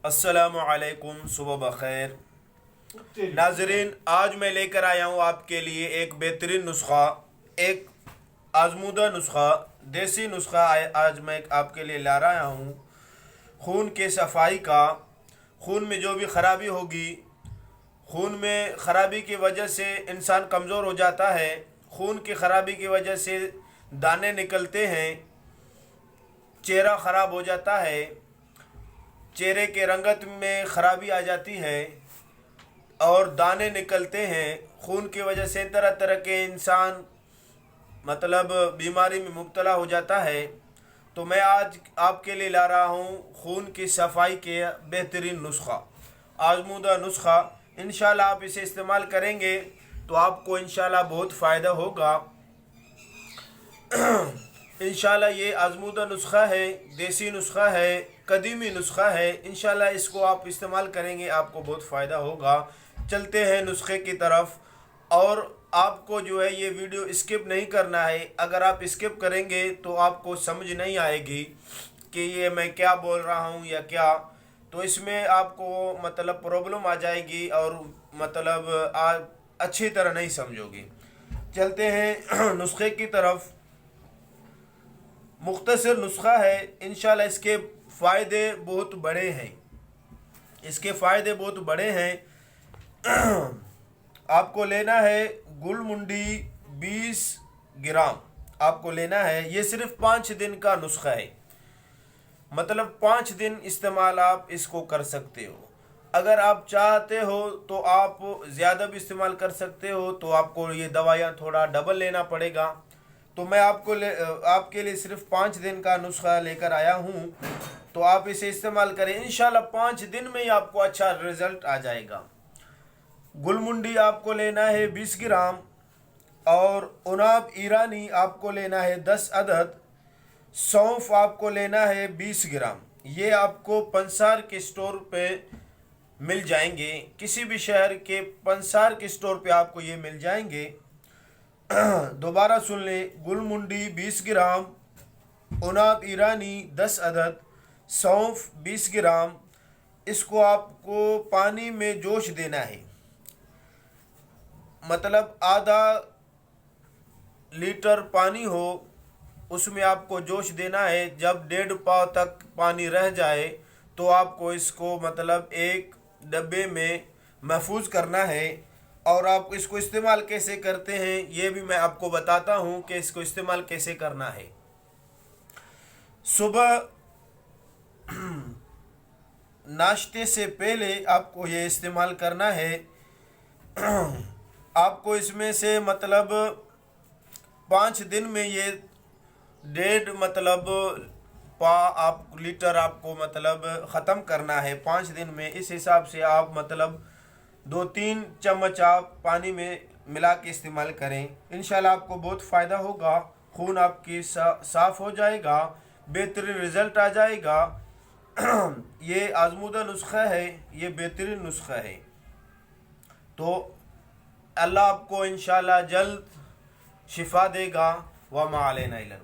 السلام علیکم، صبح بخیر ناظرین۔ آج میں لے کر آیا ہوں آپ کے لیے ایک بہترین نسخہ، ایک آزمودہ نسخہ، دیسی نسخہ آج میں آپ کے لیے لا رہا ہوں خون کے صفائی کا۔ خون میں جو بھی خرابی ہوگی، خون میں خرابی کی وجہ سے انسان کمزور ہو جاتا ہے، خون کی خرابی کی وجہ سے دانے نکلتے ہیں، چہرہ خراب ہو جاتا ہے، چہرے کے رنگت میں خرابی آ جاتی ہے اور دانے نکلتے ہیں۔ خون کی وجہ سے طرح طرح کے انسان بیماری میں مبتلا ہو جاتا ہے۔ تو میں آج آپ کے لیے لا رہا ہوں خون کی صفائی کے بہترین نسخہ، آزمودہ نسخہ۔ انشاءاللہ آپ اسے استعمال کریں گے تو آپ کو انشاءاللہ بہت فائدہ ہوگا۔ انشاءاللہ یہ آزمودہ نسخہ ہے، دیسی نسخہ ہے، قدیمی نسخہ ہے۔ انشاءاللہ اس کو آپ استعمال کریں گے، آپ کو بہت فائدہ ہوگا۔ چلتے ہیں نسخے کی طرف، اور آپ کو جو ہے یہ ویڈیو اسکپ نہیں کرنا ہے۔ اگر آپ اسکپ کریں گے تو آپ کو سمجھ نہیں آئے گی کہ یہ میں کیا بول رہا ہوں یا کیا، تو اس میں آپ کو پرابلم آ جائے گی اور اچھی طرح نہیں سمجھو گی۔ چلتے ہیں نسخے کی طرف۔ مختصر نسخہ ہے، انشاءاللہ اس کے فائدے بہت بڑے ہیں، اس کے فائدے بہت بڑے ہیں۔ آپ کو لینا ہے گل منڈی 20 گرام، آپ کو لینا ہے۔ یہ صرف 5 دن کا نسخہ ہے، 5 دن استعمال آپ اس کو کر سکتے ہو۔ اگر آپ چاہتے ہو تو آپ زیادہ بھی استعمال کر سکتے ہو، تو آپ کو یہ دوائیاں تھوڑا ڈبل لینا پڑے گا۔ تو میں آپ کے لیے صرف 5 دن کا نسخہ لے کر آیا ہوں، تو آپ اسے استعمال کریں۔ انشاءاللہ 5 دن میں ہی آپ کو اچھا رزلٹ آ جائے گا۔ گل منڈی آپ کو لینا ہے 20 گرام، اور عناب ایرانی آپ کو لینا ہے 10 عدد، سونف آپ کو لینا ہے 20 گرام۔ یہ آپ کو پنسار کے سٹور پہ مل جائیں گے، کسی بھی شہر کے پنسار کے سٹور پہ آپ کو یہ مل جائیں گے۔ دوبارہ سن لیں، گل منڈی 20 گرام، عناب ایرانی 10 عدد، سونف 20 گرام۔ اس کو آپ کو پانی میں جوش دینا ہے، آدھا لیٹر پانی ہو اس میں آپ کو جوش دینا ہے۔ جب 1.5 پاؤ تک پانی رہ جائے تو آپ کو اس کو ایک ڈبے میں محفوظ کرنا ہے۔ اور آپ اس کو استعمال کیسے کرتے ہیں یہ بھی میں آپ کو بتاتا ہوں کہ اس کو استعمال کیسے کرنا ہے۔ صبح ناشتے سے پہلے آپ کو یہ استعمال کرنا ہے۔ آپ کو اس میں سے 5 دن میں یہ 1.5 لیٹر آپ کو ختم کرنا ہے 5 دن میں۔ اس حساب سے آپ 2-3 چمچ آپ پانی میں ملا کے استعمال کریں۔ انشاءاللہ آپ کو بہت فائدہ ہوگا، خون آپ کی صاف ہو جائے گا، بہترین رزلٹ آ جائے گا۔ یہ آزمودہ نسخہ ہے، یہ بہترین نسخہ ہے۔ تو اللہ آپ کو انشاءاللہ جلد شفا دے گا۔ وما علینا الا